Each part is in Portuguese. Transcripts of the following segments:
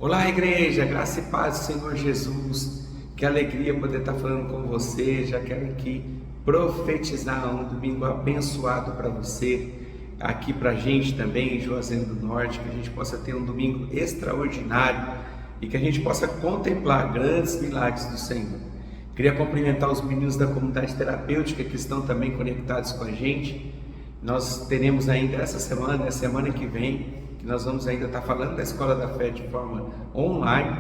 Olá, igreja, graça e paz do Senhor Jesus. Que alegria poder estar falando com você. Já quero aqui profetizar um domingo abençoado para você, aqui para a gente também em Juazeiro do Norte, que a gente possa ter um domingo extraordinário e que a gente possa contemplar grandes milagres do Senhor. Queria cumprimentar os meninos da comunidade terapêutica que estão também conectados com a gente. Nós teremos ainda essa semana, a semana que vem, que nós vamos ainda estar falando da Escola da Fé de forma online,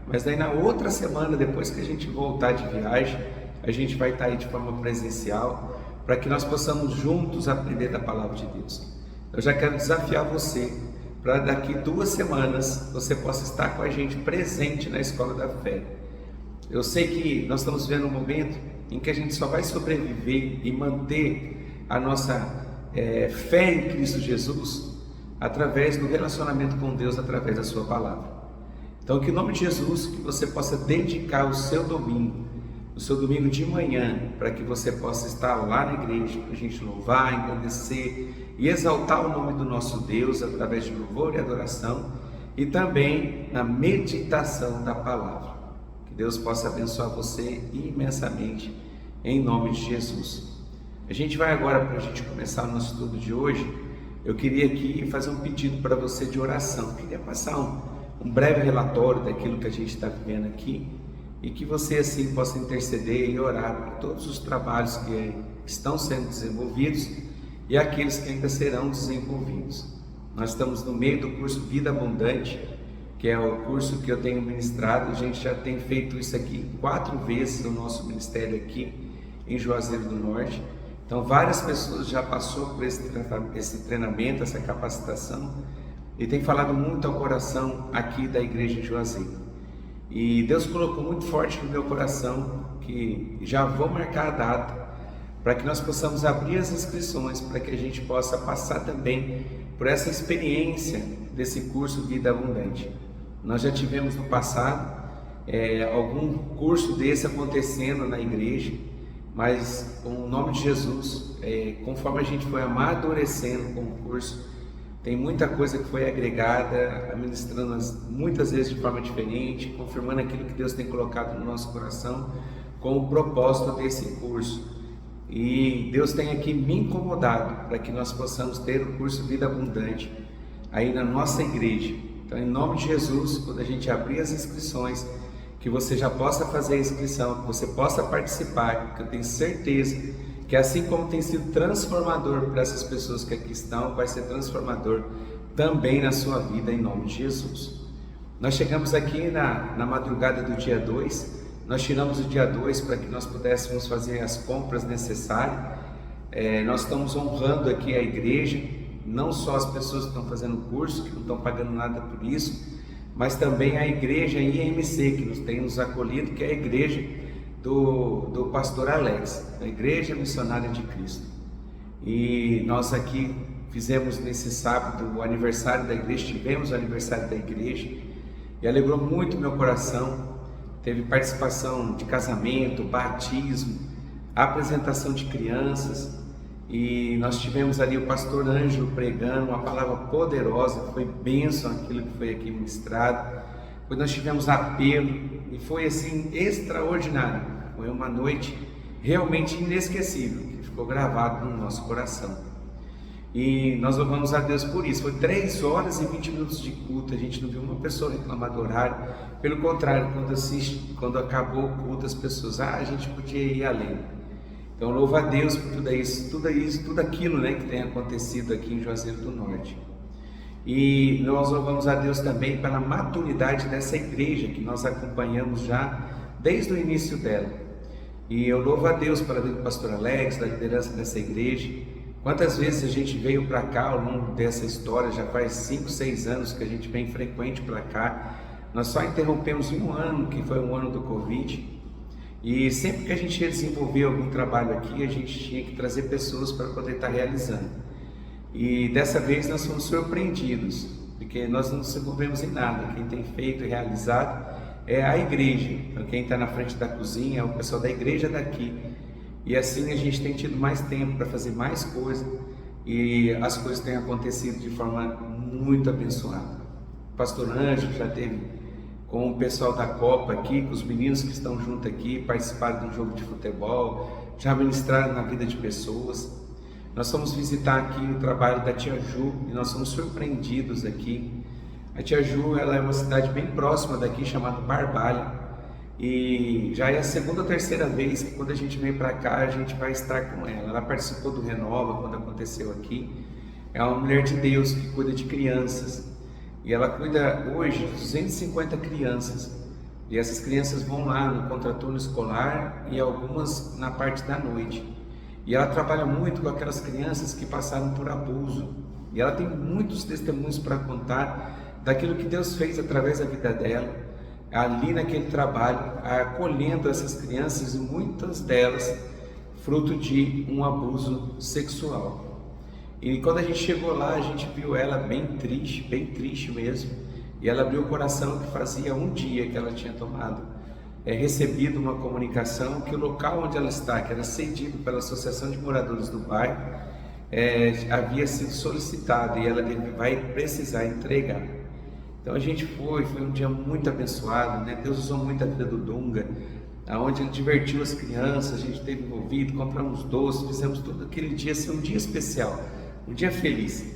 mas daí na outra semana, depois que a gente voltar de viagem, a gente vai estar aí de forma presencial, para que nós possamos juntos aprender da Palavra de Deus. Eu já quero desafiar você, para daqui 2 semanas, você possa estar com a gente presente na Escola da Fé. Eu sei que nós estamos vivendo um momento em que a gente só vai sobreviver e manter a nossa fé em Cristo Jesus através do relacionamento com Deus, através da sua palavra. Então, que em nome de Jesus, que você possa dedicar o seu domingo de manhã, para que você possa estar lá na igreja, para a gente louvar, agradecer e exaltar o nome do nosso Deus, através de louvor e adoração, e também na meditação da palavra. Que Deus possa abençoar você imensamente, em nome de Jesus. A gente vai agora, para a gente começar o nosso estudo de hoje, eu queria aqui fazer um pedido para você de oração. Eu queria passar um breve relatório daquilo que a gente está vivendo aqui e que você assim possa interceder e orar por todos os trabalhos que estão sendo desenvolvidos e aqueles que ainda serão desenvolvidos. Nós estamos no meio do curso Vida Abundante, que é o curso que eu tenho ministrado. A gente já tem feito isso aqui 4 vezes no nosso ministério aqui em Juazeiro do Norte. Então, várias pessoas já passaram por esse treinamento, essa capacitação, e tem falado muito ao coração aqui da igreja de Juazeiro. E Deus colocou muito forte no meu coração que já vou marcar a data para que nós possamos abrir as inscrições, para que a gente possa passar também por essa experiência desse curso Vida Abundante. Nós já tivemos no passado algum curso desse acontecendo na igreja, mas com o nome de Jesus, conforme a gente foi amadurecendo com o curso, tem muita coisa que foi agregada, administrando muitas vezes de forma diferente, confirmando aquilo que Deus tem colocado no nosso coração com o propósito desse curso. E Deus tem aqui me incomodado para que nós possamos ter o curso Vida Abundante aí na nossa igreja. Então, em nome de Jesus, quando a gente abrir as inscrições, que você já possa fazer a inscrição, que você possa participar, que eu tenho certeza que assim como tem sido transformador para essas pessoas que aqui estão, vai ser transformador também na sua vida, em nome de Jesus. Nós chegamos aqui na madrugada do dia 2, nós tiramos o dia 2 para que nós pudéssemos fazer as compras necessárias. Nós estamos honrando aqui a igreja, não só as pessoas que estão fazendo o curso, que não estão pagando nada por isso, mas também a igreja IMC, que nos tem nos acolhido, que é a igreja do pastor Alex, a Igreja Missionária de Cristo. E nós aqui fizemos nesse sábado o aniversário da igreja, tivemos o aniversário da igreja, e alegrou muito meu coração. Teve participação de casamento, batismo, apresentação de crianças, e nós tivemos ali o pastor Ângelo pregando uma palavra poderosa, foi bênção aquilo que foi aqui ministrado. Depois nós tivemos apelo e foi assim extraordinário, foi uma noite realmente inesquecível, que ficou gravado no nosso coração. E nós louvamos a Deus por isso. Foi 3 horas e 20 minutos de culto, a gente não viu uma pessoa reclamar do horário, pelo contrário, quando acabou o culto, as pessoas, a gente podia ir além. Então, louvo a Deus por tudo aquilo que tem acontecido aqui em Juazeiro do Norte. E nós louvamos a Deus também pela maturidade dessa igreja, que nós acompanhamos já desde o início dela. E eu louvo a Deus pela vida do pastor Alex, da liderança dessa igreja. Quantas vezes a gente veio para cá ao longo dessa história, já faz 5, 6 anos que a gente vem frequente para cá. Nós só interrompemos um ano, que foi um ano do Covid. E sempre que a gente ia desenvolver algum trabalho aqui, a gente tinha que trazer pessoas para poder estar realizando. E dessa vez nós fomos surpreendidos, porque nós não nos envolvemos em nada. Quem tem feito e realizado é a igreja. Então, quem está na frente da cozinha é o pessoal da igreja daqui. E assim a gente tem tido mais tempo para fazer mais coisas, e as coisas têm acontecido de forma muito abençoada. O pastor Ângelo já teve com o pessoal da Copa aqui, com os meninos que estão junto aqui, participaram de um jogo de futebol, já ministraram na vida de pessoas. Nós fomos visitar aqui o trabalho da tia Ju e nós fomos surpreendidos aqui. A tia Ju, ela é uma cidade bem próxima daqui, chamada Barbalha, e já é a segunda ou terceira vez que quando a gente vem para cá, a gente vai estar com ela. Ela participou do Renova quando aconteceu aqui. É uma mulher de Deus que cuida de crianças. E ela cuida hoje de 250 crianças. E essas crianças vão lá no contraturno escolar e algumas na parte da noite. E ela trabalha muito com aquelas crianças que passaram por abuso. E ela tem muitos testemunhos para contar daquilo que Deus fez através da vida dela, ali naquele trabalho, acolhendo essas crianças e muitas delas fruto de um abuso sexual. E quando a gente chegou lá, a gente viu ela bem triste mesmo. E ela abriu o coração que fazia um dia que ela tinha recebido uma comunicação que o local onde ela está, que era cedido pela Associação de Moradores do Bairro, havia sido solicitado e ela vai precisar entregar. Então a gente foi um dia muito abençoado, né? Deus usou muito a vida do Dunga, onde ele divertiu as crianças, a gente esteve envolvido, compramos doces, fizemos todo aquele dia ser um dia especial, um dia feliz.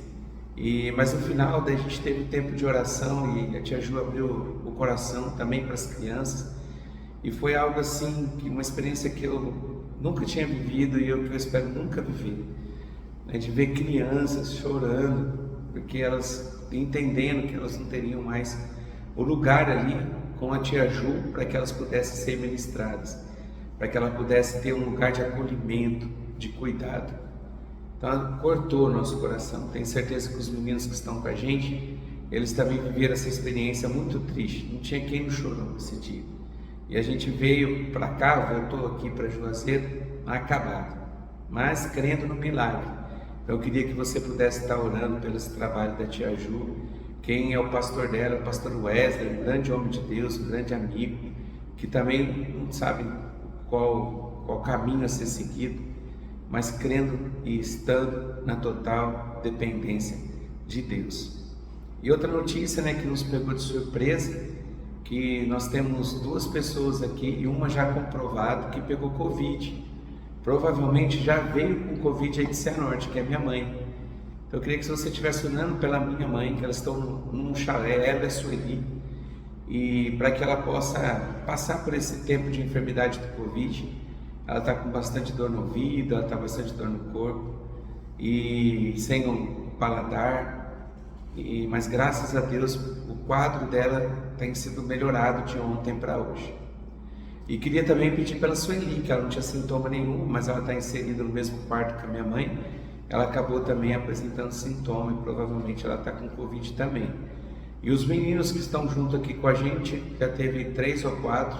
Mas no final daí a gente teve tempo de oração e a tia Ju abriu o coração também para as crianças. E foi algo assim, uma experiência que eu nunca tinha vivido e que eu espero nunca viver. De ver crianças chorando, porque elas entendendo que elas não teriam mais o lugar ali com a tia Ju para que elas pudessem ser ministradas, para que ela pudesse ter um lugar de acolhimento, de cuidado. Então cortou o nosso coração. Tenho certeza que os meninos que estão com a gente, eles também viveram essa experiência muito triste. Não tinha quem não chorou nesse dia. E a gente veio para cá, voltou aqui para Juazeiro, acabado, mas crendo no milagre. Então eu queria que você pudesse estar orando pelo esse trabalho da tia Ju. Quem é o pastor dela, o pastor Wesley, um grande homem de Deus, um grande amigo, que também não sabe qual caminho a ser seguido, mas crendo e estando na total dependência de Deus. E outra notícia, que nos pegou de surpresa, que nós temos 2 pessoas aqui e uma já comprovado que pegou Covid. Provavelmente já veio com Covid aí de Cianorte, que é minha mãe. Então eu queria que você estivesse orando pela minha mãe, que elas estão num chalé, ela e a Sueli, e para que ela possa passar por esse tempo de enfermidade do Covid. Ela está com bastante dor no ouvido, ela está com bastante dor no corpo, e sem um paladar, mas graças a Deus o quadro dela tem sido melhorado de ontem para hoje. E queria também pedir pela Sueli, que ela não tinha sintoma nenhum, mas ela está inserida no mesmo quarto que a minha mãe. Ela acabou também apresentando sintoma e provavelmente ela está com Covid também. E os meninos que estão junto aqui com a gente, já teve 3 ou 4,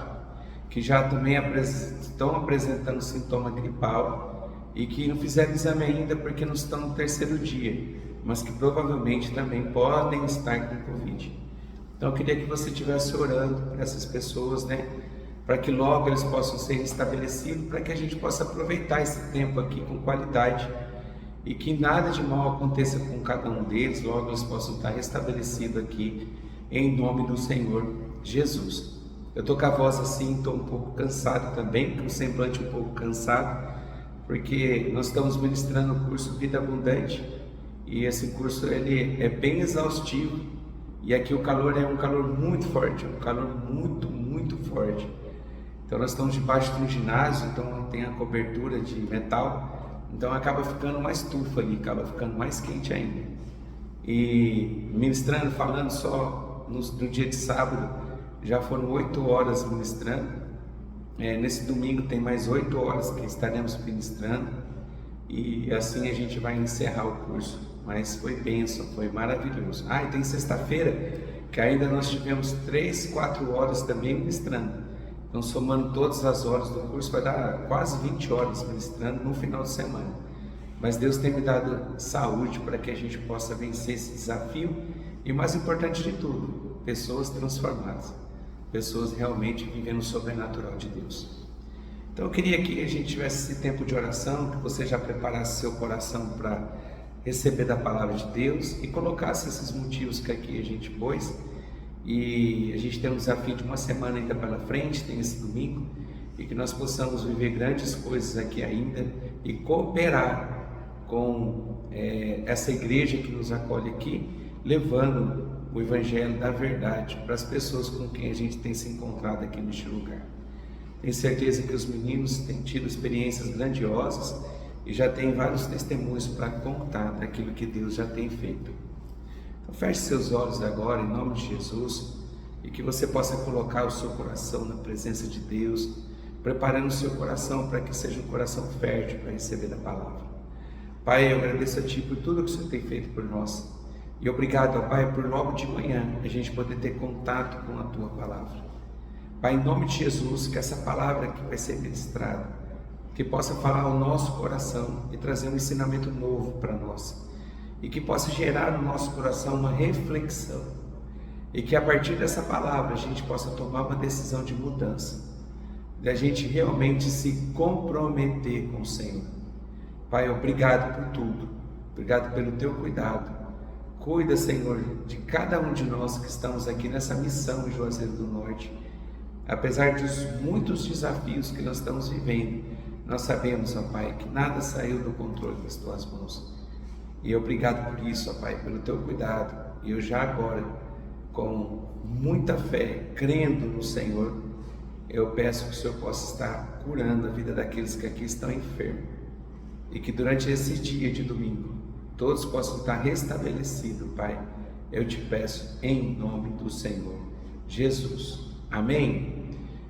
que já também estão apresentando sintoma gripal e que não fizeram exame ainda porque não estão no 3º dia, mas que provavelmente também podem estar com Covid. Então eu queria que você estivesse orando por essas pessoas, para que logo eles possam ser restabelecidos, para que a gente possa aproveitar esse tempo aqui com qualidade e que nada de mal aconteça com cada um deles, logo eles possam estar restabelecidos aqui, em nome do Senhor Jesus. Eu estou com a voz assim, estou um pouco cansado também, com o semblante um pouco cansado, porque nós estamos ministrando o curso Vida Abundante, e esse curso ele é bem exaustivo, e aqui o calor é um calor muito forte, um calor muito forte. Então nós estamos debaixo de um ginásio, então tem a cobertura de metal, então acaba ficando mais turfa ali, acaba ficando mais quente ainda. E ministrando, falando só no dia de sábado, já foram 8 horas ministrando. Nesse domingo tem mais 8 horas que estaremos ministrando, e assim a gente vai encerrar o curso. Mas foi bênção, foi maravilhoso. E tem sexta-feira, que ainda nós tivemos 3, 4 horas também ministrando. Então, somando todas as horas do curso, vai dar quase 20 horas ministrando no final de semana. Mas Deus tem me dado saúde para que a gente possa vencer esse desafio. E mais importante de tudo, pessoas transformadas. Pessoas realmente vivendo o sobrenatural de Deus. Então, eu queria que a gente tivesse esse tempo de oração, que você já preparasse seu coração para receber da palavra de Deus e colocasse esses motivos que aqui a gente pôs. e a gente tem um desafio de uma semana ainda pela frente, tem esse domingo, e que nós possamos viver grandes coisas aqui ainda e cooperar com essa igreja que nos acolhe aqui, levando o Evangelho da verdade para as pessoas com quem a gente tem se encontrado aqui neste lugar. Tenho certeza que os meninos têm tido experiências grandiosas e já têm vários testemunhos para contar daquilo que Deus já tem feito. Então feche seus olhos agora, em nome de Jesus, e que você possa colocar o seu coração na presença de Deus, preparando o seu coração para que seja um coração fértil para receber a palavra. Pai, eu agradeço a Ti por tudo que o Senhor tem feito por nós. E obrigado, ó Pai, por logo de manhã a gente poder ter contato com a Tua palavra. Pai, em nome de Jesus, que essa palavra que vai ser ministrada, que possa falar ao nosso coração e trazer um ensinamento novo para nós. E que possa gerar no nosso coração uma reflexão. E que a partir dessa palavra a gente possa tomar uma decisão de mudança. De a gente realmente se comprometer com o Senhor. Pai, obrigado por tudo. Obrigado pelo Teu cuidado. Cuida, Senhor, de cada um de nós que estamos aqui nessa missão em Juazeiro do Norte. Apesar dos muitos desafios que nós estamos vivendo, nós sabemos, ó Pai, que nada saiu do controle das Tuas mãos. E obrigado por isso, ó Pai, pelo Teu cuidado. E eu já agora, com muita fé, crendo no Senhor, eu peço que o Senhor possa estar curando a vida daqueles que aqui estão enfermos. E que durante esse dia de domingo, todos possam estar restabelecidos, Pai. Eu te peço em nome do Senhor Jesus. Amém?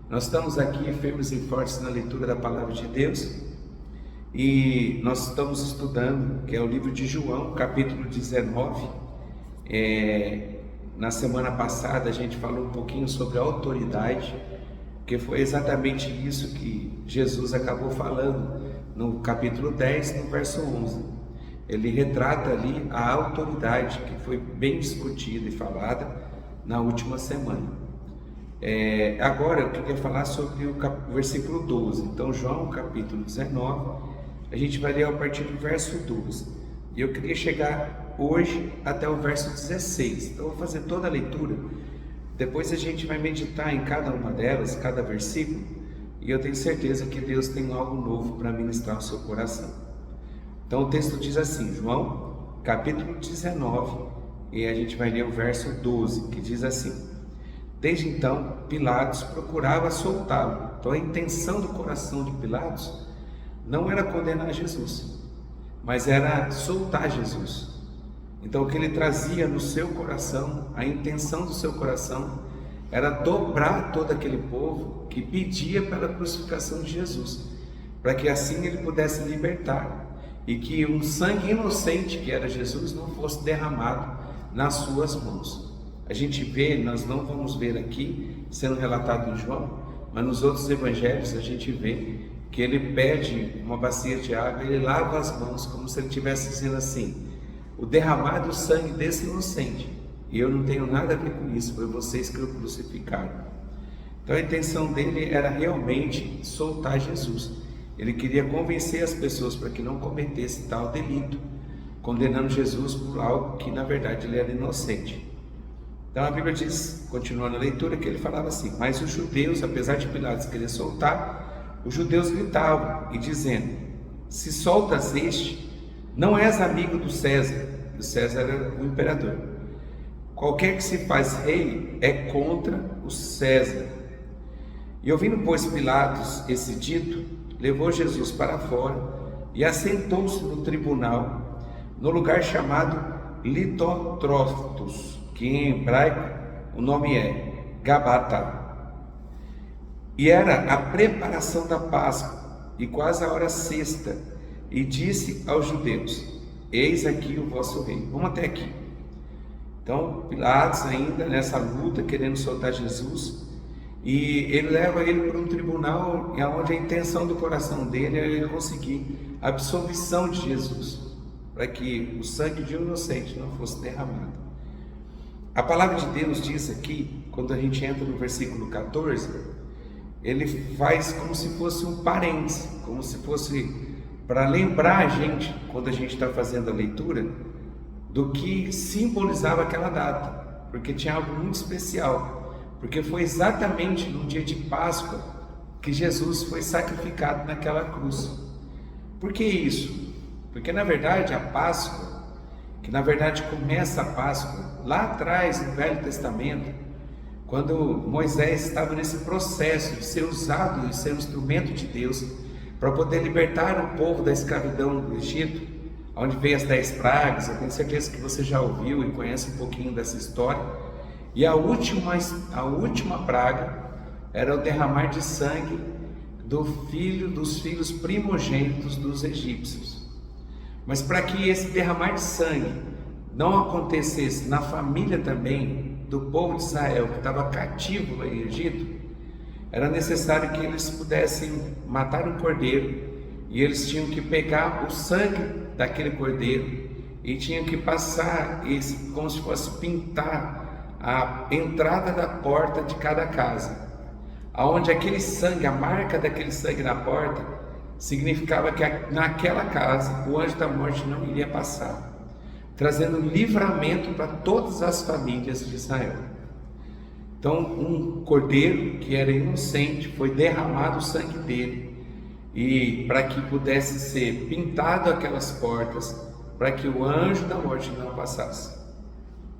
Nós estamos aqui firmes e fortes na leitura da Palavra de Deus. E nós estamos estudando, que é o livro de João, capítulo 19. Na semana passada a gente falou um pouquinho sobre a autoridade, que foi exatamente isso que Jesus acabou falando no capítulo 10, no verso 11. Ele retrata ali a autoridade que foi bem discutida e falada na última semana. Agora eu queria falar sobre o versículo 12. Então, João capítulo 19, a gente vai ler a partir do verso 12. E eu queria chegar hoje até o verso 16. Então, eu vou fazer toda a leitura. Depois a gente vai meditar em cada uma delas, cada versículo. E eu tenho certeza que Deus tem algo novo para ministrar ao seu coração. Então, o texto diz assim, João capítulo 19, e a gente vai ler o verso 12, que diz assim: Desde então, Pilatos procurava soltá-lo. Então, a intenção do coração de Pilatos não era condenar Jesus, mas era soltar Jesus. Então, o que ele trazia no seu coração, a intenção do seu coração, era dobrar todo aquele povo que pedia pela crucificação de Jesus, para que assim ele pudesse libertar, e que um sangue inocente, que era Jesus, não fosse derramado nas suas mãos. A gente vê, nós não vamos ver aqui, sendo relatado em João, mas nos outros evangelhos a gente vê que ele pede uma bacia de água, ele lava as mãos, como se ele estivesse dizendo assim: o derramar do sangue desse inocente, e eu não tenho nada a ver com isso, foi vocês que o crucificaram. Então a intenção dele era realmente soltar Jesus. Ele queria convencer as pessoas para que não cometesse tal delito, condenando Jesus por algo que na verdade ele era inocente. Então a Bíblia diz, continuando a leitura, que ele falava assim: mas os judeus, apesar de Pilatos querer soltar, os judeus gritavam e dizendo: se soltas este, não és amigo do César. O César era o imperador. Qualquer que se faz rei é contra o César. E ouvindo, pois, Pilatos esse dito, levou Jesus para fora e assentou-se no tribunal, no lugar chamado Litotrófitos, que em hebraico o nome é Gabata. E era a preparação da Páscoa, e quase a hora sexta, e disse aos judeus: eis aqui o vosso rei. Vamos até aqui. Então Pilatos ainda nessa luta, querendo soltar Jesus, e ele leva ele para um tribunal onde a intenção do coração dele era ele conseguir a absolvição de Jesus, para que o sangue de um inocente não fosse derramado. A palavra de Deus diz aqui, quando a gente entra no versículo 14, ele faz como se fosse um parêntese, como se fosse para lembrar a gente, quando a gente está fazendo a leitura, do que simbolizava aquela data. porque tinha algo muito especial, porque foi exatamente no dia de Páscoa que Jesus foi sacrificado naquela cruz. Por que isso? Porque na verdade a Páscoa, que na verdade começa a Páscoa lá atrás no Velho Testamento, quando Moisés estava nesse processo de ser usado e ser um instrumento de Deus para poder libertar o povo da escravidão do Egito, onde veio as 10 pragas. Eu tenho certeza que você já ouviu e conhece um pouquinho dessa história. E a última praga era o derramar de sangue dos filhos primogênitos dos egípcios. Mas para que esse derramar de sangue não acontecesse na família também do povo de Israel que estava cativo no Egito, era necessário que eles pudessem matar um cordeiro, e eles tinham que pegar o sangue daquele cordeiro e tinham que passar esse, como se fosse pintar a entrada da porta de cada casa, aonde aquele sangue, a marca daquele sangue na porta, significava que naquela casa o anjo da morte não iria passar, trazendo livramento para todas as famílias de Israel. Então um cordeiro que era inocente, foi derramado o sangue dele, e para que pudesse ser pintado aquelas portas, para que o anjo da morte não passasse.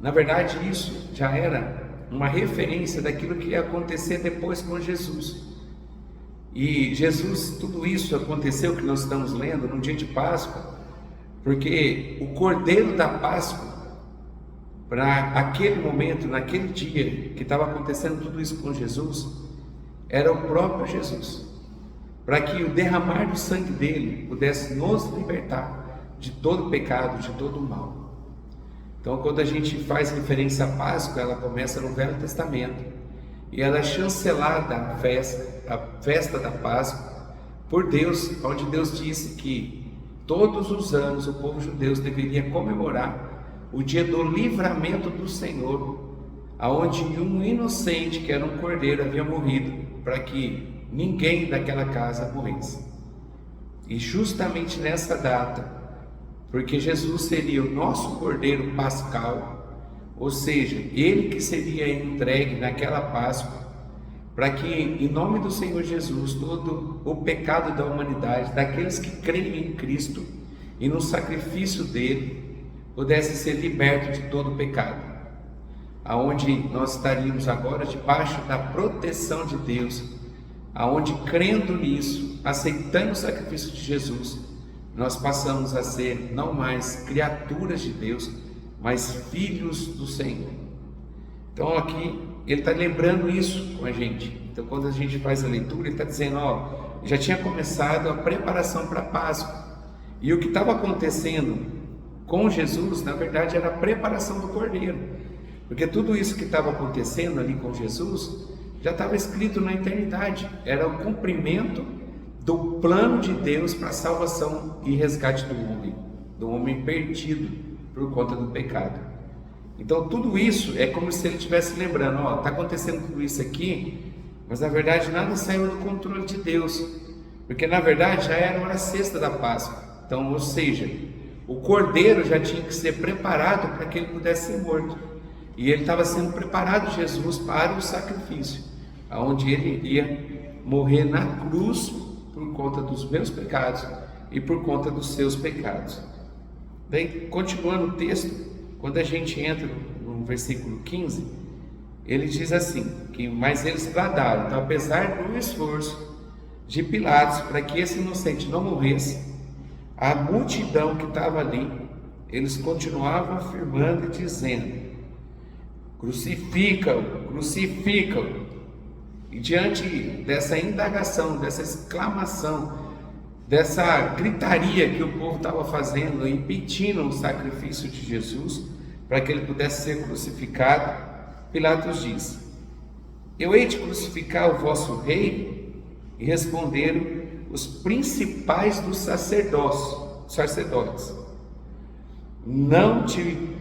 Na verdade isso já era uma referência daquilo que ia acontecer depois com Jesus. E Jesus, tudo isso aconteceu que nós estamos lendo no dia de Páscoa, porque o cordeiro da Páscoa, para aquele momento, naquele dia que estava acontecendo tudo isso com Jesus, era o próprio Jesus, para que o derramar do sangue dele pudesse nos libertar de todo pecado, de todo mal. Então, quando a gente faz referência à Páscoa, ela começa no Velho Testamento e ela é chancelada a festa da Páscoa por Deus, onde Deus disse que todos os anos o povo judeu deveria comemorar o dia do livramento do Senhor, aonde um inocente, que era um cordeiro, havia morrido, para que ninguém daquela casa morresse. E justamente nessa data, porque Jesus seria o nosso cordeiro pascal, ou seja, ele que seria entregue naquela Páscoa, para que em nome do Senhor Jesus todo o pecado da humanidade, daqueles que creem em Cristo e no sacrifício dele, pudesse ser liberto de todo o pecado, aonde nós estaríamos agora debaixo da proteção de Deus, aonde crendo nisso, aceitando o sacrifício de Jesus, nós passamos a ser não mais criaturas de Deus, mas filhos do Senhor. Então aqui ele está lembrando isso com a gente. Então quando a gente faz a leitura, ele está dizendo, já tinha começado a preparação para a Páscoa, e o que estava acontecendo com Jesus, na verdade, era a preparação do cordeiro, porque tudo isso que estava acontecendo ali com Jesus já estava escrito na eternidade, era o cumprimento do plano de Deus para a salvação e resgate do homem perdido por conta do pecado. Então tudo isso é como se ele estivesse lembrando, está acontecendo tudo isso aqui, mas na verdade nada saiu do controle de Deus, porque na verdade já era a hora sexta da Páscoa. Então, ou seja, o cordeiro já tinha que ser preparado para que ele pudesse ser morto, e ele estava sendo preparado, Jesus, para o sacrifício, aonde ele iria morrer na cruz por conta dos meus pecados e por conta dos seus pecados. Daí, continuando o texto, quando a gente entra no versículo 15, ele diz assim, mas eles bradaram. Então, apesar do esforço de Pilatos para que esse inocente não morresse, a multidão que estava ali, eles continuavam afirmando e dizendo, crucifica-o, crucifica-o. E diante dessa indagação, dessa exclamação, dessa gritaria que o povo estava fazendo, impedindo o sacrifício de Jesus, para que ele pudesse ser crucificado, Pilatos diz, eu hei de crucificar o vosso rei? E responderam os principais dos sacerdotes,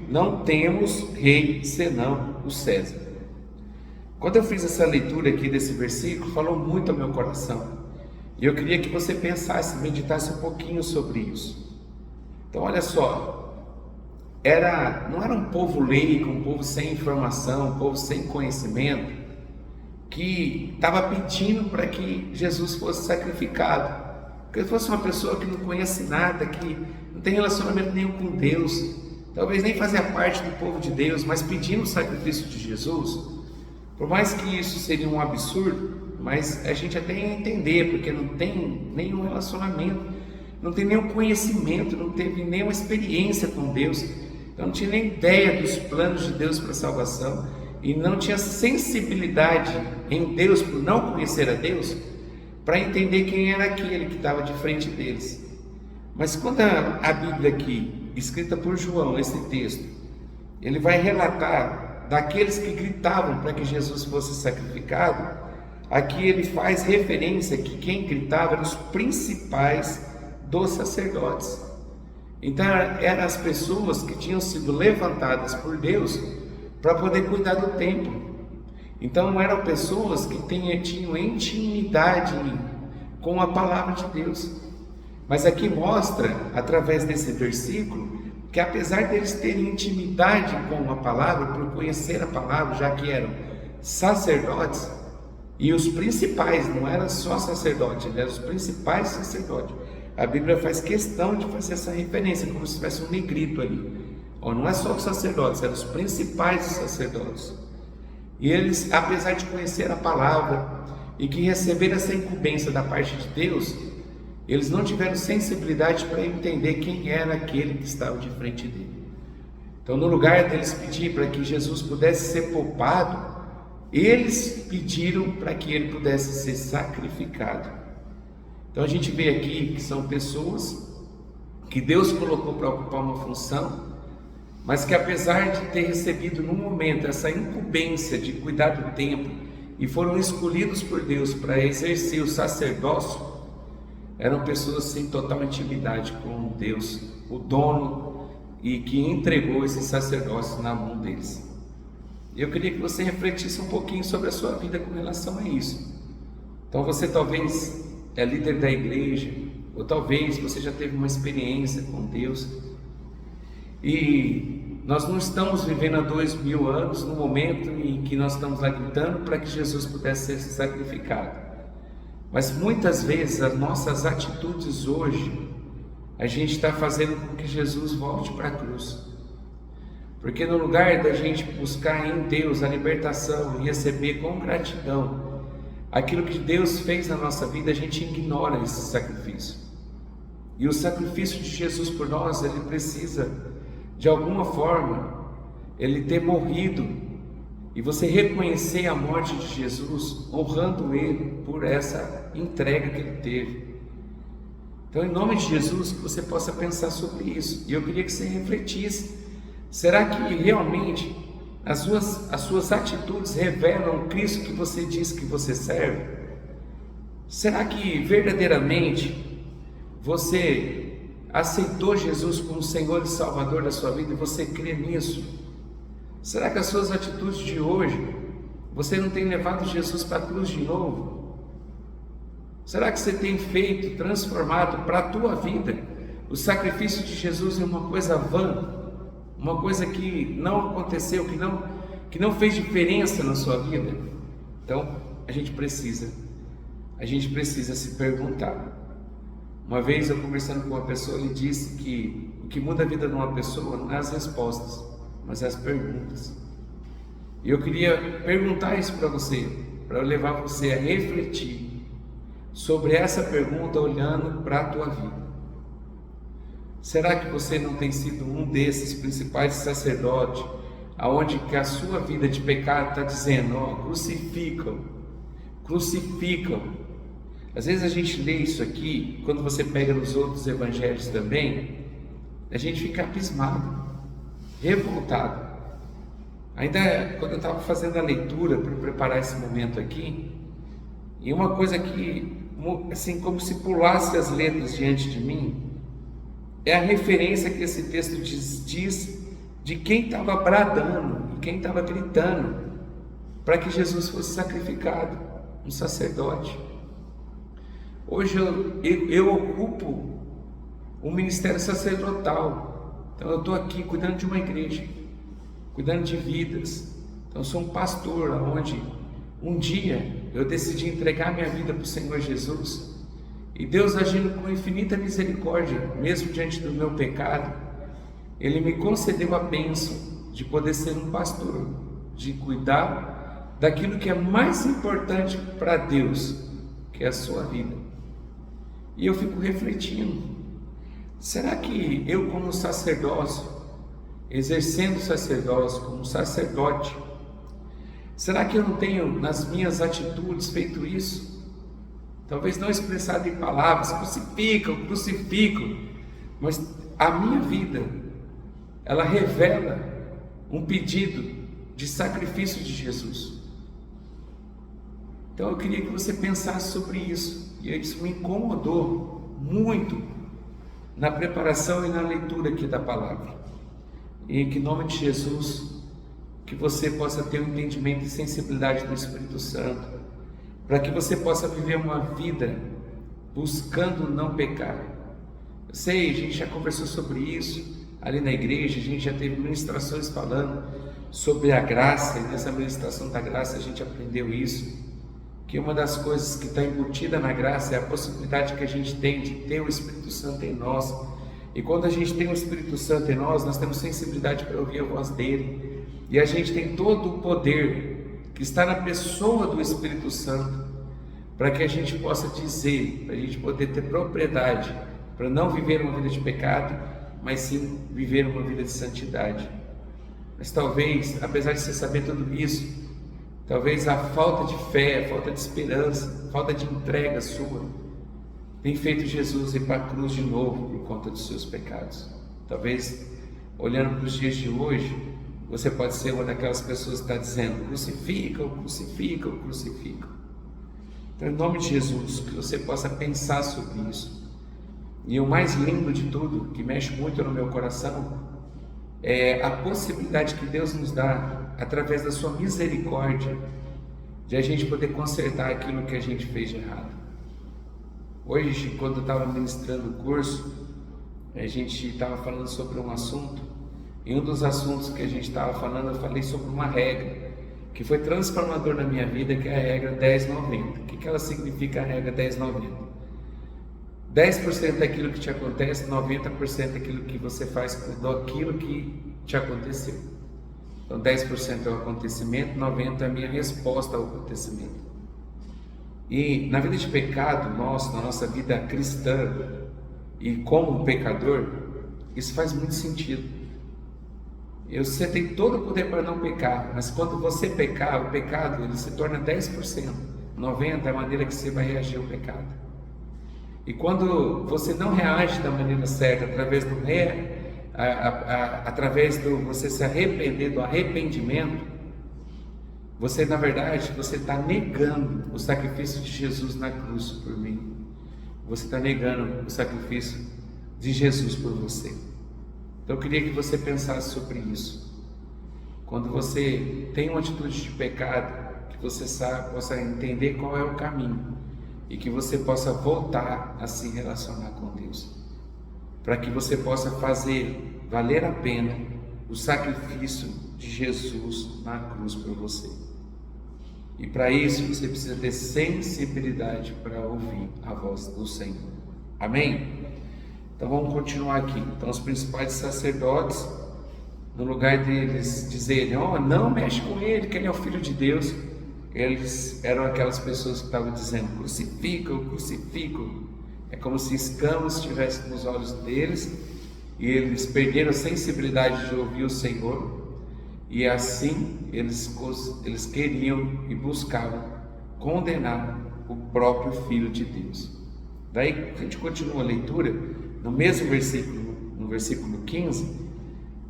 não temos rei senão o César. Quando eu fiz essa leitura aqui desse versículo, falou muito ao meu coração, e eu queria que você pensasse, meditasse um pouquinho sobre isso. Então olha só, não era um povo leigo, um povo sem informação, um povo sem conhecimento, que estava pedindo para que Jesus fosse sacrificado. Porque ele fosse uma pessoa que não conhece nada, que não tem relacionamento nenhum com Deus, talvez nem fazia parte do povo de Deus, mas pedindo o sacrifício de Jesus. Por mais que isso seria um absurdo, mas a gente até ia entender, porque não tem nenhum relacionamento, não tem nenhum conhecimento, não teve nenhuma experiência com Deus, então não tinha nem ideia dos planos de Deus para a salvação, e não tinha sensibilidade em Deus, por não conhecer a Deus, para entender quem era aquele que estava de frente deles. Mas quando a Bíblia aqui, escrita por João, esse texto, ele vai relatar daqueles que gritavam para que Jesus fosse sacrificado, aqui ele faz referência que quem gritava eram os principais dos sacerdotes. Então eram as pessoas que tinham sido levantadas por Deus para poder cuidar do templo. Então eram pessoas que tinham intimidade com a palavra de Deus. Mas aqui mostra, através desse versículo, que apesar deles terem intimidade com a palavra, por conhecer a palavra, já que eram sacerdotes, e os principais, não eram só sacerdotes, eram os principais sacerdotes. A Bíblia faz questão de fazer essa referência, como se tivesse um negrito ali. Não é só os sacerdotes, eram os principais sacerdotes. E eles, apesar de conhecer a palavra e que receberam essa incumbência da parte de Deus, eles não tiveram sensibilidade para entender quem era aquele que estava de frente dele. Então, no lugar deles pedir para que Jesus pudesse ser poupado, eles pediram para que ele pudesse ser sacrificado. Então a gente vê aqui que são pessoas que Deus colocou para ocupar uma função, mas que apesar de ter recebido no momento essa incumbência de cuidar do templo e foram escolhidos por Deus para exercer o sacerdócio, eram pessoas sem total intimidade com Deus, o dono, e que entregou esse sacerdócio na mão deles. Eu queria que você refletisse um pouquinho sobre a sua vida com relação a isso. Então você talvez é líder da igreja, ou talvez você já teve uma experiência com Deus, e nós não estamos vivendo há 2000 anos no momento em que nós estamos lá gritando para que Jesus pudesse ser sacrificado. Mas muitas vezes as nossas atitudes hoje, a gente está fazendo com que Jesus volte para a cruz. Porque no lugar da gente buscar em Deus a libertação e receber com gratidão aquilo que Deus fez na nossa vida, a gente ignora esse sacrifício. E o sacrifício de Jesus por nós, ele precisa, de alguma forma, ele ter morrido, e você reconhecer a morte de Jesus, honrando ele por essa entrega que ele teve. Então, em nome de Jesus, que você possa pensar sobre isso. E eu queria que você refletisse: será que realmente as suas atitudes revelam o Cristo que você diz que você serve? Será que verdadeiramente você aceitou Jesus como Senhor e Salvador da sua vida e você crê nisso? Será que as suas atitudes de hoje, você não tem levado Jesus para a cruz de novo? Será que você tem feito, transformado para a tua vida o sacrifício de Jesus em uma coisa vã? Uma coisa que não aconteceu, que não fez diferença na sua vida? Então, a gente precisa se perguntar. Uma vez eu conversando com uma pessoa, ele disse que o que muda a vida de uma pessoa não é as respostas, mas as perguntas. E eu queria perguntar isso para você, para levar você a refletir sobre essa pergunta olhando para a tua vida. Será que você não tem sido um desses principais sacerdotes, aonde que a sua vida de pecado está dizendo: crucificam. Às vezes a gente lê isso aqui, quando você pega nos outros evangelhos também, a gente fica abismado, revoltado. Ainda quando eu estava fazendo a leitura para preparar esse momento aqui, e uma coisa que, assim, como se pulasse as letras diante de mim, é a referência que esse texto diz de quem estava bradando e quem estava gritando para que Jesus fosse sacrificado, um sacerdote. Hoje eu ocupo o ministério sacerdotal, Então eu estou aqui cuidando de uma igreja, cuidando de vidas. Então eu sou um pastor onde um dia eu decidi entregar minha vida para o Senhor Jesus, e Deus, agindo com infinita misericórdia, mesmo diante do meu pecado, Ele me concedeu a bênção de poder ser um pastor, de cuidar daquilo que é mais importante para Deus, que é a sua vida. E eu fico refletindo, será que eu, como sacerdócio, exercendo o sacerdócio como sacerdote, será que eu não tenho nas minhas atitudes feito isso? Talvez não expressado em palavras, crucificam, mas a minha vida, ela revela um pedido de sacrifício de Jesus. Então eu queria que você pensasse sobre isso, e isso me incomodou muito na preparação e na leitura aqui da palavra. E em nome de Jesus, que você possa ter um entendimento e sensibilidade do Espírito Santo, para que você possa viver uma vida buscando não pecar. Eu sei, a gente já conversou sobre isso ali na igreja, a gente já teve ministrações falando sobre a graça, e nessa ministração da graça a gente aprendeu isso, que uma das coisas que está embutida na graça é a possibilidade que a gente tem de ter o Espírito Santo em nós. E quando a gente tem o Espírito Santo em nós temos sensibilidade para ouvir a voz dele, e a gente tem todo o poder que está na pessoa do Espírito Santo, para que a gente possa dizer, para a gente poder ter propriedade, para não viver uma vida de pecado, mas sim viver uma vida de santidade. Mas talvez, apesar de você saber tudo isso, talvez a falta de fé, a falta de esperança, a falta de entrega sua, tem feito Jesus ir para a cruz de novo por conta dos seus pecados. Talvez, olhando para os dias de hoje, você pode ser uma daquelas pessoas que está dizendo: crucificam. Então, em nome de Jesus, que você possa pensar sobre isso. E o mais lindo de tudo, que mexe muito no meu coração, é a possibilidade que Deus nos dá, através da sua misericórdia, de a gente poder consertar aquilo que a gente fez de errado. Hoje, quando eu estava ministrando o curso, a gente estava falando sobre um assunto, e um dos assuntos que a gente estava falando, eu falei sobre uma regra que foi transformador na minha vida, que é a regra 10-90. O que ela significa, a regra 10-90? 10% daquilo que te acontece, 90% daquilo que você faz daquilo que te aconteceu. Então 10% é o acontecimento, 90% é a minha resposta ao acontecimento. E na vida de pecado nosso, na nossa vida cristã, e como um pecador, isso faz muito sentido. Você tem todo o poder para não pecar, mas quando você pecar, o pecado ele se torna 10%, 90% é a maneira que você vai reagir ao pecado. E quando você não reage da maneira certa, através do você se arrepender, do arrependimento, você na verdade, você está negando o sacrifício de Jesus na cruz por mim. Você está negando o sacrifício de Jesus por você. Então eu queria que você pensasse sobre isso. Quando você tem uma atitude de pecado, que você possa entender qual é o caminho, e que você possa voltar a se relacionar com Deus, para que você possa fazer valer a pena o sacrifício de Jesus na cruz por você. E para isso você precisa ter sensibilidade para ouvir a voz do Senhor. Amém? Então vamos continuar aqui. Então os principais sacerdotes, no lugar deles dizerem: não mexe com ele, que ele é o Filho de Deus, eles eram aquelas pessoas que estavam dizendo: crucificam. É como se escamas estivessem nos olhos deles, e eles perderam a sensibilidade de ouvir o Senhor, e assim eles queriam e buscavam condenar o próprio Filho de Deus. Daí a gente continua a leitura, no mesmo versículo, no versículo 15,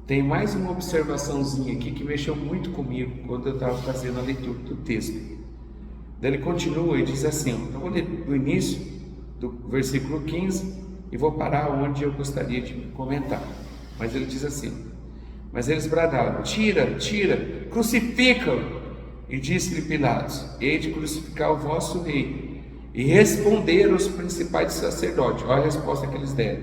tem mais uma observaçãozinha aqui que mexeu muito comigo quando eu estava fazendo a leitura do texto. Daí ele continua e diz assim, eu vou ler do início do versículo 15 e vou parar onde eu gostaria de comentar. Mas ele diz assim: mas eles bradavam: tira, crucificam. E disse-lhe Pilatos: hei de crucificar o vosso rei. E responderam os principais sacerdotes. Olha a resposta que eles deram: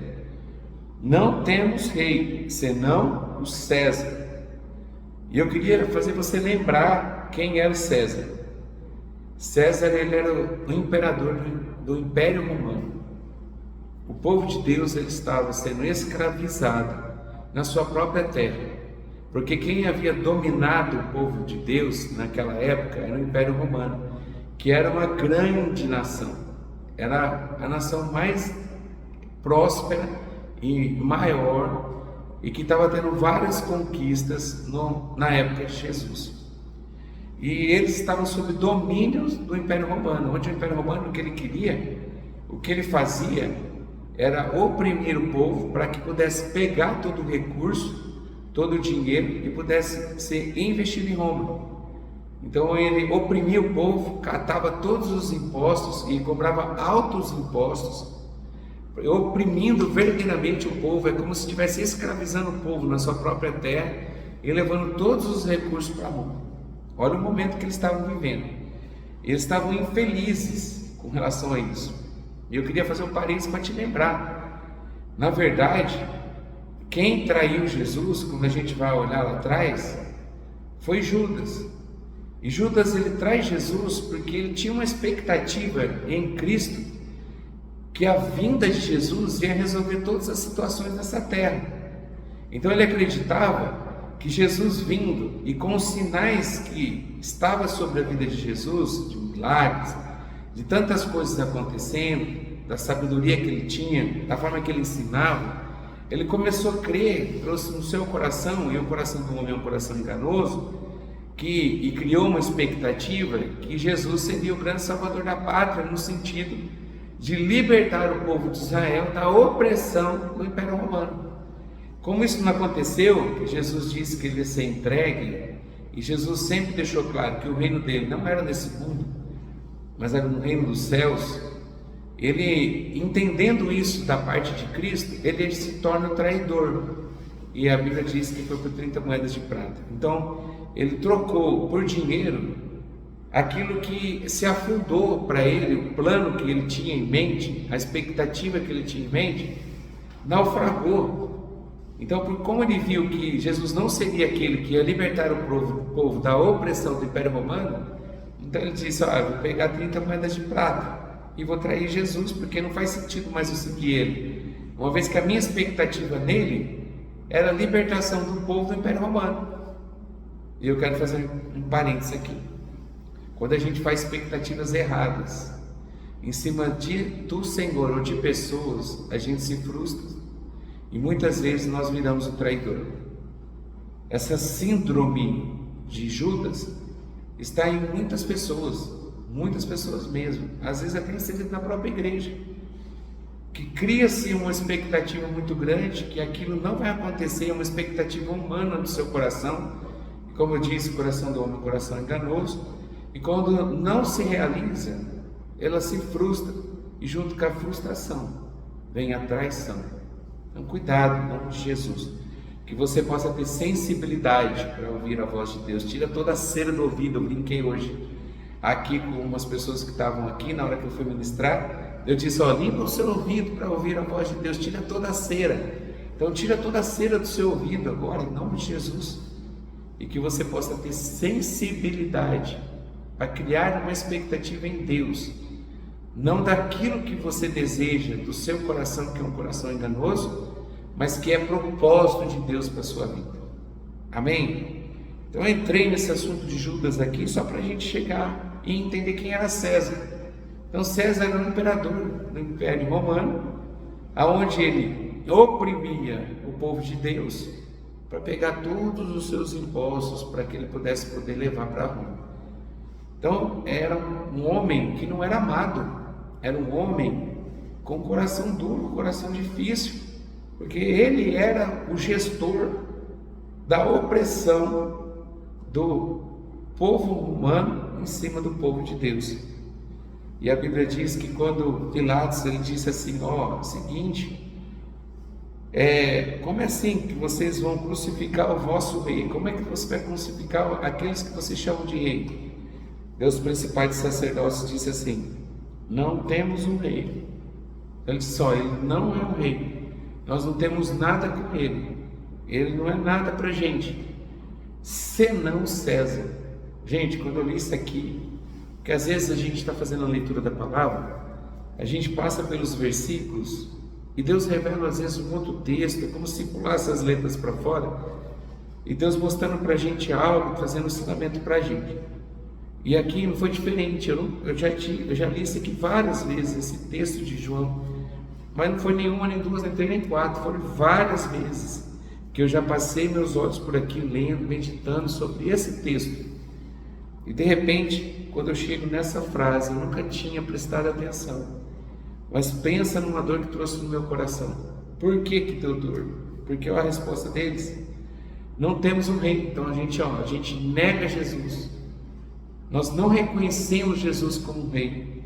não temos rei, senão o César. E eu queria fazer você lembrar quem era o César. César, ele era o imperador do Império Romano. O povo de Deus, ele estava sendo escravizado na sua própria terra, porque quem havia dominado o povo de Deus naquela época era o Império Romano, que era uma grande nação, era a nação mais próspera e maior, e que estava tendo várias conquistas na época de Jesus. E eles estavam sob domínio do Império Romano, onde o Império Romano, o que ele queria, o que ele fazia, era oprimir o povo para que pudesse pegar todo o recurso, todo o dinheiro e pudesse ser investido em Roma. Então ele oprimia o povo, catava todos os impostos e cobrava altos impostos, oprimindo verdadeiramente o povo. É como se estivesse escravizando o povo na sua própria terra e levando todos os recursos para Roma. Olha o momento que eles estavam vivendo. Eles estavam infelizes com relação a isso. E eu queria fazer um parênteses para te lembrar. Na verdade, quem traiu Jesus, quando a gente vai olhar lá atrás, foi Judas. E Judas, ele trai Jesus porque ele tinha uma expectativa em Cristo, que a vinda de Jesus ia resolver todas as situações dessa terra. Então ele acreditava que Jesus vindo e com os sinais que estava sobre a vida de Jesus, de milagres, de tantas coisas acontecendo, da sabedoria que ele tinha, da forma que ele ensinava, ele começou a crer, trouxe no seu coração, e o coração do homem é um coração enganoso, e criou uma expectativa que Jesus seria o grande salvador da pátria, no sentido de libertar o povo de Israel da opressão do Império Romano. Como isso não aconteceu, que Jesus disse que ele ia ser entregue, e Jesus sempre deixou claro que o reino dele não era nesse mundo, mas era no reino dos céus. Ele, entendendo isso da parte de Cristo, ele se torna traidor, e a Bíblia diz que foi por 30 moedas de prata. Então ele trocou por dinheiro aquilo que se afundou para ele, o plano que ele tinha em mente, a expectativa que ele tinha em mente, naufragou. Então, como ele viu que Jesus não seria aquele que ia libertar o povo da opressão do Império Romano, então ele disse: vou pegar 30 moedas de prata e vou trair Jesus, porque não faz sentido mais eu seguir ele, uma vez que a minha expectativa nele era a libertação do povo do Império Romano. E eu quero fazer um parênteses aqui. Quando a gente faz expectativas erradas em cima do Senhor ou de pessoas, a gente se frustra e muitas vezes nós viramos o traidor. Essa síndrome de Judas está em muitas pessoas mesmo, às vezes até inserido na própria igreja, que cria-se uma expectativa muito grande, que aquilo não vai acontecer, é uma expectativa humana do seu coração, e como eu disse, o coração do homem é um coração enganoso, e quando não se realiza, ela se frustra, e junto com a frustração vem a traição. Então cuidado, em nome de Jesus, que você possa ter sensibilidade para ouvir a voz de Deus. Tira toda a cera do ouvido. Eu brinquei hoje aqui com umas pessoas que estavam aqui, na hora que eu fui ministrar, eu disse: limpa o seu ouvido para ouvir a voz de Deus, tira toda a cera. Então tira toda a cera do seu ouvido agora, em nome de Jesus, e que você possa ter sensibilidade para criar uma expectativa em Deus, não daquilo que você deseja do seu coração, que é um coração enganoso, mas que é propósito de Deus para a sua vida. Amém? Então eu entrei nesse assunto de Judas aqui só para a gente chegar e entender quem era César. Então César era um imperador do Império Romano, aonde ele oprimia o povo de Deus para pegar todos os seus impostos para que ele pudesse levar para Roma. Então era um homem que não era amado, era um homem com coração duro, coração difícil, porque ele era o gestor da opressão do povo romano em cima do povo de Deus. E a Bíblia diz que quando Pilatos ele disse assim: seguinte, como é assim que vocês vão crucificar o vosso rei? Como é que você vai crucificar aqueles que vocês chamam de rei? Deus principais de sacerdócios disse assim: não temos um rei. Ele disse: ele não é um rei. nós não temos nada com ele, ele não é nada para a gente, senão César. Gente, quando eu li isso aqui, que às vezes a gente está fazendo a leitura da palavra, a gente passa pelos versículos e Deus revela às vezes um outro texto, é como se pulasse as letras para fora, e Deus mostrando para a gente algo, trazendo um ensinamento para a gente. E aqui não foi diferente. Eu já li isso aqui várias vezes, esse texto de João, mas não foi nenhuma, nem duas, nem três, nem quatro, foram várias vezes que eu já passei meus olhos por aqui lendo, meditando sobre esse texto. E de repente, quando eu chego nessa frase, eu nunca tinha prestado atenção, mas pensa numa dor que trouxe no meu coração. Por que deu dor? Porque a resposta deles: não temos um rei. Então a gente nega Jesus. Nós não reconhecemos Jesus como um rei,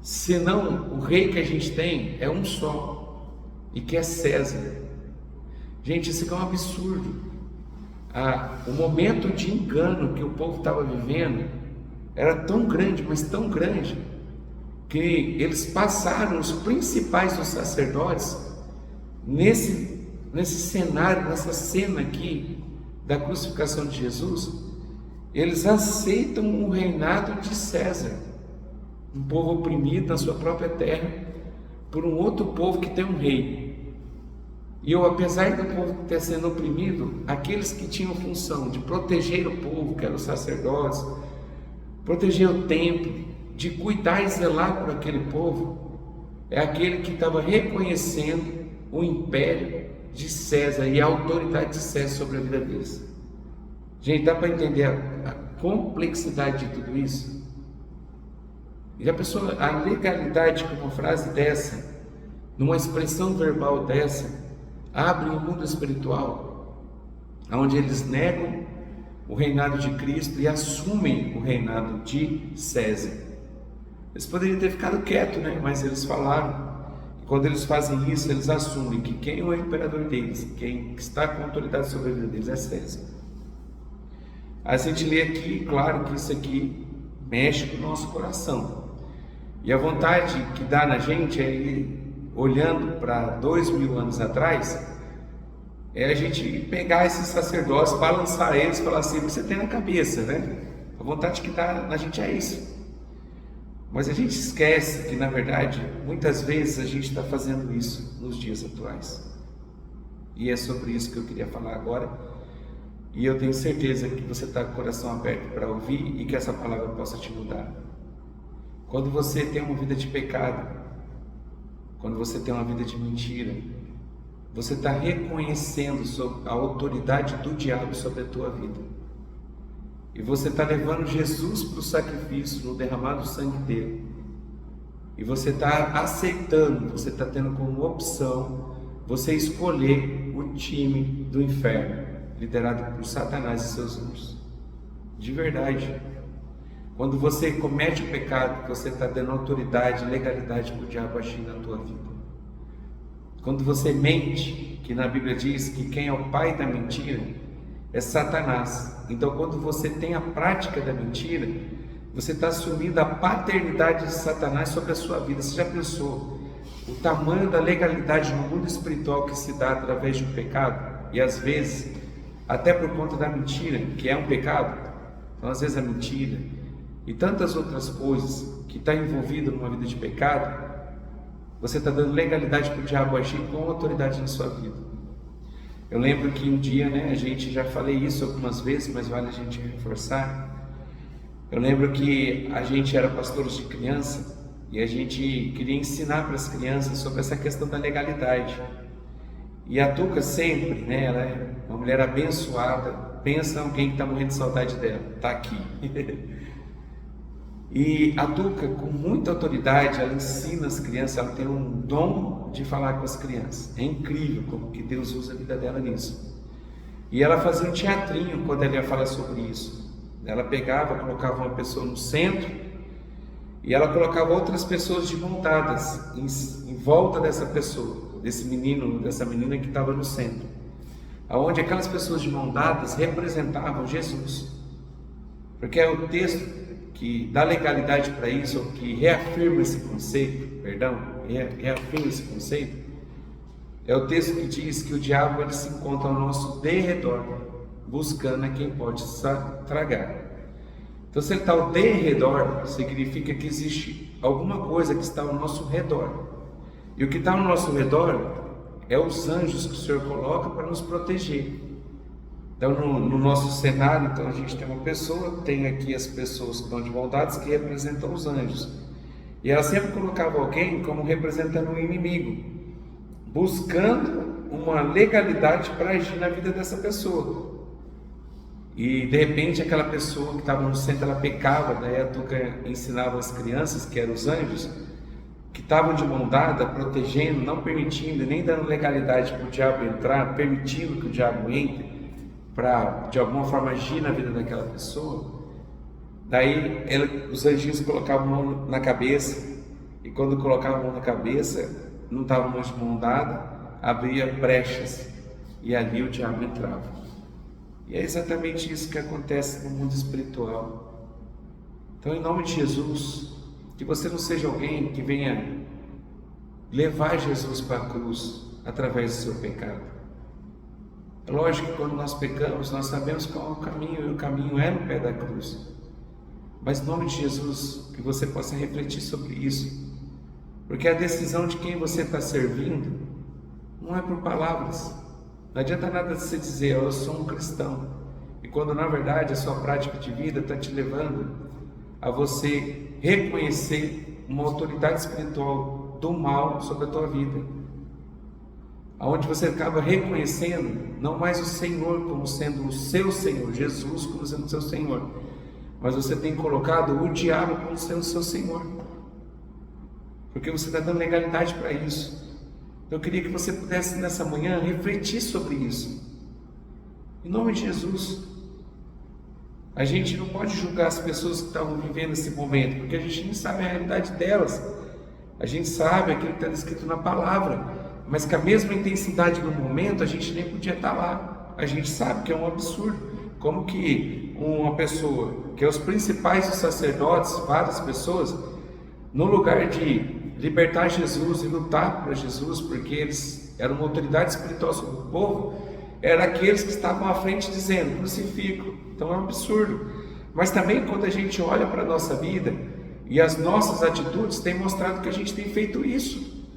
senão o rei que a gente tem é um só, e que é César. Gente, isso aqui é um absurdo. O momento de engano que o povo estava vivendo era tão grande, mas tão grande, que eles passaram, os principais dos sacerdotes, nesse cenário, nessa cena aqui da crucificação de Jesus, eles aceitam o reinado de César, um povo oprimido na sua própria terra por um outro povo que tem um rei. E apesar do povo ter sendo oprimido, aqueles que tinham função de proteger o povo, que eram os sacerdotes, proteger o templo, de cuidar e zelar por aquele povo, é aquele que estava reconhecendo o império de César e a autoridade de César sobre a vida deles. Gente, dá para entender a complexidade de tudo isso? E a pessoa, a legalidade com uma frase dessa, numa expressão verbal dessa, abre um mundo espiritual, onde eles negam o reinado de Cristo e assumem o reinado de César. Eles poderiam ter ficado quietos, né? Mas eles falaram. E quando eles fazem isso, eles assumem que quem é o imperador deles, quem está com autoridade sobre a vida deles é César. A gente lê aqui, claro que isso aqui mexe com o nosso coração. E a vontade que dá na gente é ir olhando para 2000 anos atrás, é a gente pegar esses sacerdotes, balançar eles e falar assim: o que você tem na cabeça, né? A vontade que dá na gente é isso. Mas a gente esquece que, na verdade, muitas vezes a gente está fazendo isso nos dias atuais. E é sobre isso que eu queria falar agora. E eu tenho certeza que você está com o coração aberto para ouvir e que essa palavra possa te mudar. Quando você tem uma vida de pecado, quando você tem uma vida de mentira, você está reconhecendo a autoridade do diabo sobre a tua vida. E você está levando Jesus para o sacrifício, no derramado sangue dele. E você está aceitando, você está tendo como opção você escolher o time do inferno, liderado por Satanás e seus anjos. De verdade. Quando você comete o pecado, você está dando autoridade e legalidade para o diabo agir na tua vida. Quando você mente, que na Bíblia diz que quem é o pai da mentira é Satanás. Então, quando você tem a prática da mentira, você está assumindo a paternidade de Satanás sobre a sua vida. Você já pensou o tamanho da legalidade no mundo espiritual que se dá através de um pecado? E às vezes, até por conta da mentira, que é um pecado. Então, às vezes a mentira e tantas outras coisas que está envolvido numa vida de pecado, você está dando legalidade para o diabo agir com autoridade na sua vida. Eu lembro que um dia, a gente já falei isso algumas vezes, mas vale a gente reforçar. Eu lembro que a gente era pastores de criança e a gente queria ensinar para as crianças sobre essa questão da legalidade. E a Tuca sempre, ela é uma mulher abençoada. Pensa alguém que está morrendo de saudade dela, está aqui. E a Tuca, com muita autoridade, ela ensina as crianças, ela tem um dom de falar com as crianças. É incrível como que Deus usa a vida dela nisso. E ela fazia um teatrinho quando ela ia falar sobre isso. Ela pegava, colocava uma pessoa no centro e ela colocava outras pessoas desmontadas em volta dessa pessoa, desse menino, dessa menina que estava no centro. Onde aquelas pessoas de mão dadas representavam Jesus. Porque é o texto que dá legalidade para isso, ou que reafirma esse conceito, reafirma esse conceito, É o texto que diz que o diabo ele se encontra ao nosso derredor, buscando a quem pode tragar. Então, se ele está ao derredor, significa que existe alguma coisa que está ao nosso redor. E o que está ao nosso redor é os anjos que o Senhor coloca para nos proteger. Então, no nosso cenário, então, a gente tem uma pessoa, tem aqui as pessoas que estão de bondades que representam os anjos. E ela sempre colocava alguém como representando um inimigo, buscando uma legalidade para agir na vida dessa pessoa. E de repente aquela pessoa que estava no centro, ela pecava. Daí a Tuca ensinava as crianças, que eram os anjos, que estavam de mão dada, protegendo, não permitindo, nem dando legalidade para o diabo entrar, permitindo que o diabo entre, para de alguma forma agir na vida daquela pessoa. Daí os anjinhos colocavam a mão na cabeça, e quando colocavam a mão na cabeça, não estavam mais de mão dada, abria brechas, e ali o diabo entrava. E é exatamente isso que acontece no mundo espiritual. Então, em nome de Jesus, que você não seja alguém que venha levar Jesus para a cruz através do seu pecado. É lógico que quando nós pecamos, nós sabemos qual é o caminho, e o caminho é no pé da cruz. Mas em nome de Jesus, que você possa refletir sobre isso, porque a decisão de quem você está servindo não é por palavras. Não adianta nada você dizer, eu sou um cristão, e quando na verdade a sua prática de vida está te levando a você reconhecer uma autoridade espiritual do mal sobre a tua vida, aonde você acaba reconhecendo não mais o Senhor como sendo o seu Senhor, Jesus como sendo o seu Senhor, mas você tem colocado o diabo como sendo o seu Senhor, porque você está dando legalidade para isso. Eu queria que você pudesse nessa manhã refletir sobre isso. Em nome de Jesus. A gente não pode julgar as pessoas que estavam vivendo esse momento, porque a gente não sabe a realidade delas. A gente sabe aquilo que está escrito na palavra, mas com a mesma intensidade do momento, a gente nem podia estar lá. A gente sabe que é um absurdo. Como que uma pessoa, que é os principais dos sacerdotes, várias pessoas, no lugar de libertar Jesus e lutar para Jesus, porque eles eram uma autoridade espiritual sobre o povo, eram aqueles que estavam à frente dizendo, crucifico. Então é um absurdo. Mas também quando a gente olha para a nossa vida, e as nossas atitudes têm mostrado que a gente tem feito isso.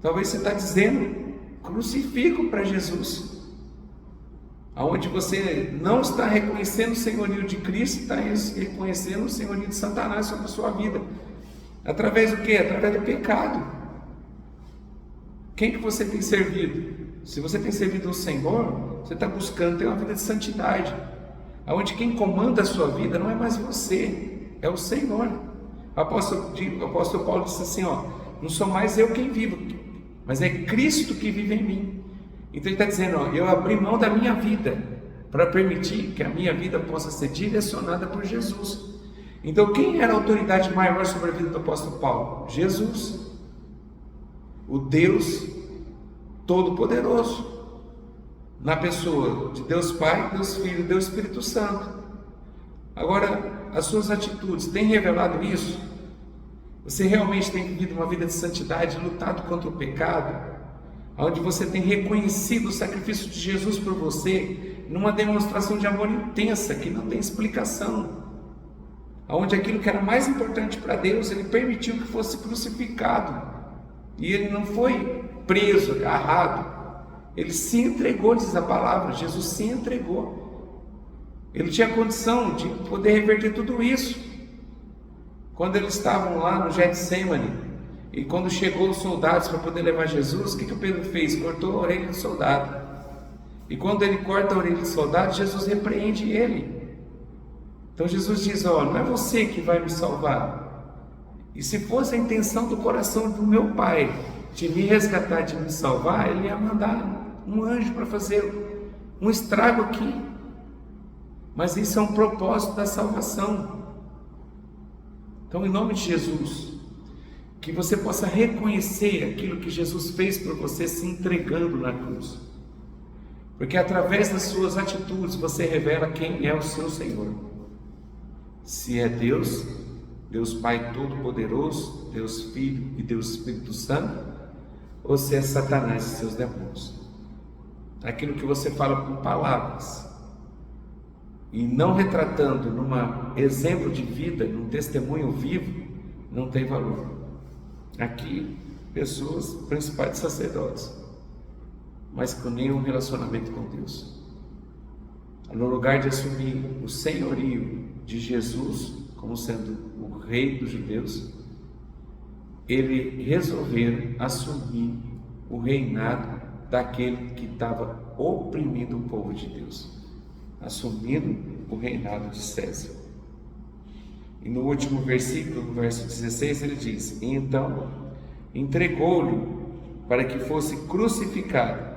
Talvez você está dizendo, crucifico para Jesus, aonde você não está reconhecendo o senhorio de Cristo, está reconhecendo o senhorio de Satanás sobre a sua vida. Através do quê? Através do pecado. Quem que você tem servido? Se você tem servido o Senhor, você está buscando ter uma vida de santidade, aonde quem comanda a sua vida não é mais você, é o Senhor. O apóstolo Paulo disse assim, não sou mais eu quem vivo, mas é Cristo que vive em mim. Então ele está dizendo, eu abri mão da minha vida para permitir que a minha vida possa ser direcionada por Jesus. Então quem era a autoridade maior sobre a vida do apóstolo Paulo? Jesus, o Deus Todo-Poderoso, na pessoa de Deus Pai, Deus Filho e Deus Espírito Santo. Agora, as suas atitudes têm revelado isso? Você realmente tem vivido uma vida de santidade, lutado contra o pecado, onde você tem reconhecido o sacrifício de Jesus por você, numa demonstração de amor intensa, que não tem explicação, onde aquilo que era mais importante para Deus, Ele permitiu que fosse crucificado, e Ele não foi preso, agarrado, Ele se entregou, diz a palavra, Jesus se entregou. Ele tinha condição de poder reverter tudo isso. Quando eles estavam lá no Getsêmani, e quando chegou os soldados para poder levar Jesus, o que o Pedro fez? Cortou a orelha do soldado. E quando ele corta a orelha do soldado, Jesus repreende ele. Então Jesus diz, não é você que vai me salvar. E se fosse a intenção do coração do meu Pai de me resgatar, de me salvar, Ele ia mandar um anjo para fazer um estrago aqui. Mas isso é um propósito da salvação. Então, em nome de Jesus, que você possa reconhecer aquilo que Jesus fez por você se entregando na cruz. Porque através das suas atitudes você revela quem é o seu Senhor. Se é Deus, Deus Pai Todo-Poderoso, Deus Filho e Deus Espírito Santo, ou se é Satanás e seus demônios. Aquilo que você fala com palavras e não retratando num exemplo de vida, num testemunho vivo, não tem valor. Aqui, pessoas, principais sacerdotes, mas com nenhum relacionamento com Deus. No lugar de assumir o senhorio de Jesus como sendo o rei dos judeus, ele resolveram assumir o reinado daquele que estava oprimindo o povo de Deus, assumindo o reinado de César. E no último versículo, no verso 16, ele diz: e então entregou-lhe para que fosse crucificado,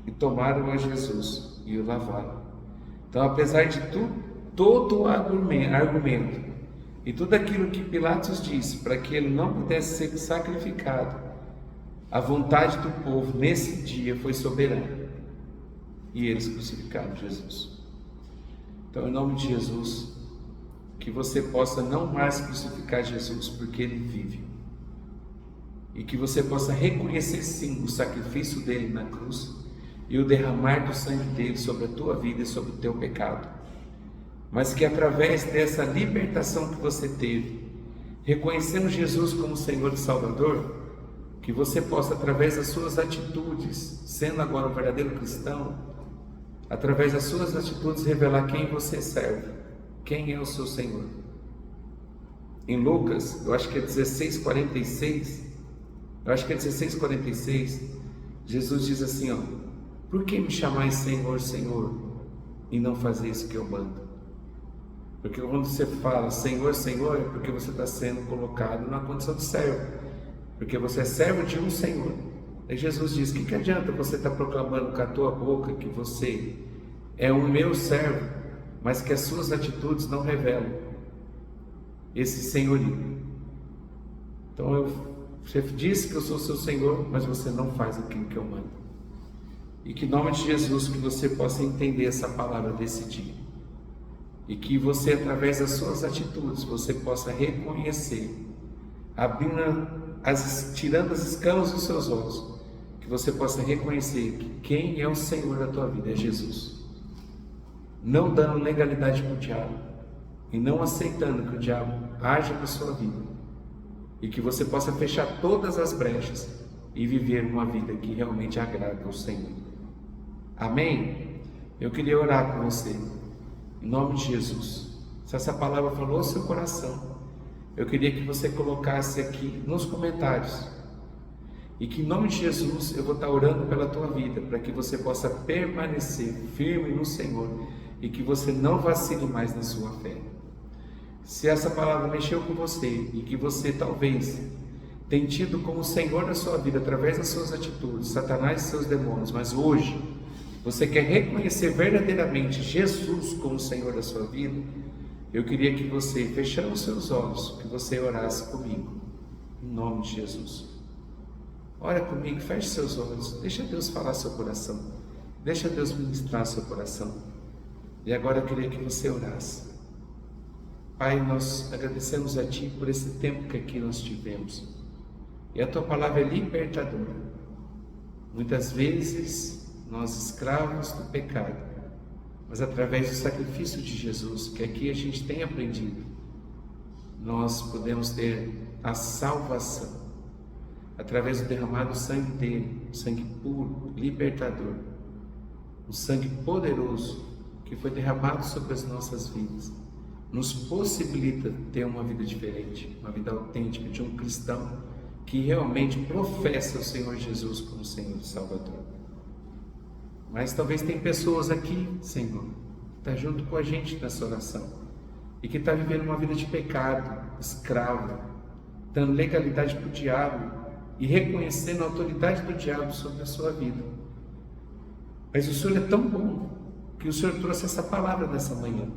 e tomaram a Jesus e o lavaram. Então, apesar de todo o argumento e tudo aquilo que Pilatos disse para que ele não pudesse ser sacrificado, a vontade do povo nesse dia foi soberana e eles crucificaram Jesus. Então, em nome de Jesus, que você possa não mais crucificar Jesus porque ele vive, e que você possa reconhecer sim o sacrifício dele na cruz e o derramar do sangue dele sobre a tua vida e sobre o teu pecado, mas que através dessa libertação que você teve, reconhecendo Jesus como Senhor e Salvador, que você possa, através das suas atitudes, sendo agora um verdadeiro cristão, através das suas atitudes revelar quem você serve, quem é o seu Senhor. Em Lucas, eu acho que é 16:46, Jesus diz assim, ó: por que me chamais Senhor, Senhor, e não fazeis o que eu mando? Porque quando você fala Senhor, Senhor, é porque você está sendo colocado na condição de servo, porque você é servo de um Senhor. Aí Jesus diz: que adianta você estar proclamando com a tua boca que você é o meu servo, mas que as suas atitudes não revelam esse senhorio? Então você diz que eu sou seu Senhor, mas você não faz aquilo que eu mando. E que em nome de Jesus, que você possa entender essa palavra desse dia, e que você, através das suas atitudes, você possa reconhecer, tirando as escamas dos seus olhos, que você possa reconhecer que quem é o Senhor da tua vida é Jesus, não dando legalidade para o diabo e não aceitando que o diabo haja na sua vida, e que você possa fechar todas as brechas e viver uma vida que realmente agrada ao Senhor. Amém? Eu queria orar com você, em nome de Jesus. Se essa palavra falou ao seu coração, eu queria que você colocasse aqui nos comentários, e que em nome de Jesus eu vou estar orando pela tua vida, para que você possa permanecer firme no Senhor, e que você não vacile mais na sua fé. Se essa palavra mexeu com você, e que você talvez tenha tido como Senhor da sua vida, através das suas atitudes, Satanás e seus demônios, mas hoje você quer reconhecer verdadeiramente Jesus como Senhor da sua vida, eu queria que você, fechando os seus olhos, que você orasse comigo, em nome de Jesus. Ora comigo, feche seus olhos, deixa Deus falar seu coração, deixa Deus ministrar seu coração. E agora eu queria que você orasse. Pai, nós agradecemos a Ti por esse tempo que aqui nós tivemos, e a Tua palavra é libertadora. Muitas vezes nós, escravos do pecado, mas através do sacrifício de Jesus, que aqui a gente tem aprendido, nós podemos ter a salvação, através do derramado sangue dele, um sangue puro, libertador, um sangue poderoso, que foi derramado sobre as nossas vidas, nos possibilita ter uma vida diferente, uma vida autêntica de um cristão que realmente professa o Senhor Jesus como Senhor e Salvador. Mas talvez tem pessoas aqui, Senhor, que está junto com a gente nessa oração, e que está vivendo uma vida de pecado, escravo, dando legalidade para o diabo e reconhecendo a autoridade do diabo sobre a sua vida. Mas o Senhor é tão bom que o Senhor trouxe essa palavra nessa manhã,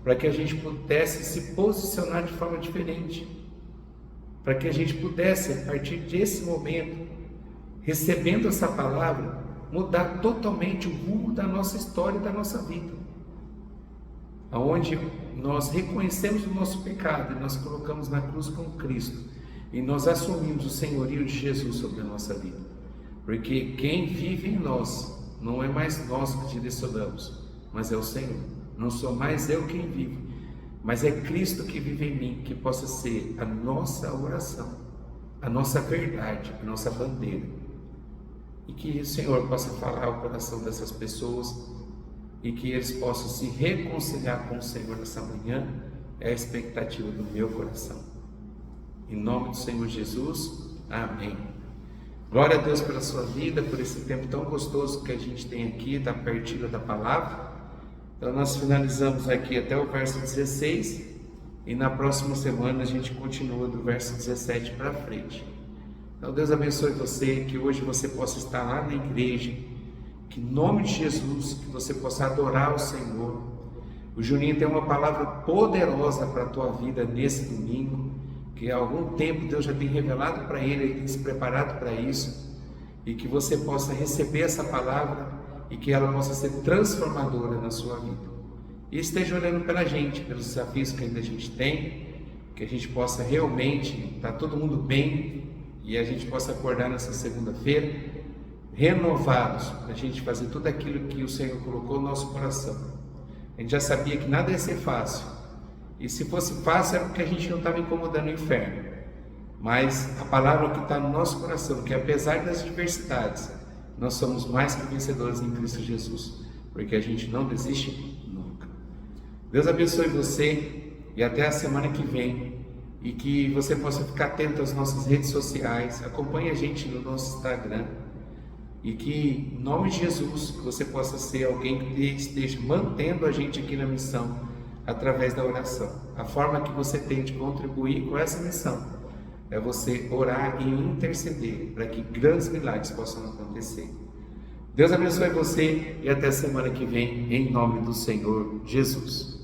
para que a gente pudesse se posicionar de forma diferente, para que a gente pudesse, a partir desse momento, recebendo essa palavra, mudar totalmente o rumo da nossa história e da nossa vida, onde nós reconhecemos o nosso pecado e nós colocamos na cruz com Cristo, e nós assumimos o senhorio de Jesus sobre a nossa vida, porque quem vive em nós não é mais nós que direcionamos, mas é o Senhor. Não sou mais eu quem vive, mas é Cristo que vive em mim, que possa ser a nossa oração, a nossa verdade, a nossa bandeira, e que o Senhor possa falar ao coração dessas pessoas e que eles possam se reconciliar com o Senhor nessa manhã. É a expectativa do meu coração. Em nome do Senhor Jesus, amém. Glória a Deus pela sua vida, por esse tempo tão gostoso que a gente tem aqui da partilha da palavra. Então nós finalizamos aqui até o verso 16 e na próxima semana a gente continua do verso 17 para frente. Então Deus abençoe você, que hoje você possa estar lá na igreja, que em nome de Jesus, que você possa adorar o Senhor. O Juninho tem uma palavra poderosa para a tua vida nesse domingo, que há algum tempo Deus já tem revelado para ele tem se preparado para isso, e que você possa receber essa palavra e que ela possa ser transformadora na sua vida. E esteja olhando pela gente, pelos desafios que ainda a gente tem, que a gente possa realmente estar todo mundo bem e a gente possa acordar nessa segunda-feira renovados, para a gente fazer tudo aquilo que o Senhor colocou no nosso coração. A gente já sabia que nada ia ser fácil, e se fosse fácil era porque a gente não estava incomodando o inferno, mas a palavra que está no nosso coração, que apesar das adversidades, nós somos mais que vencedores em Cristo Jesus, porque a gente não desiste nunca. Deus abençoe você e até a semana que vem, e que você possa ficar atento às nossas redes sociais, acompanhe a gente no nosso Instagram, e que, em nome de Jesus, que você possa ser alguém que esteja mantendo a gente aqui na missão, através da oração. A forma que você tem de contribuir com essa missão é você orar e interceder, para que grandes milagres possam acontecer. Deus abençoe você e até semana que vem, em nome do Senhor Jesus.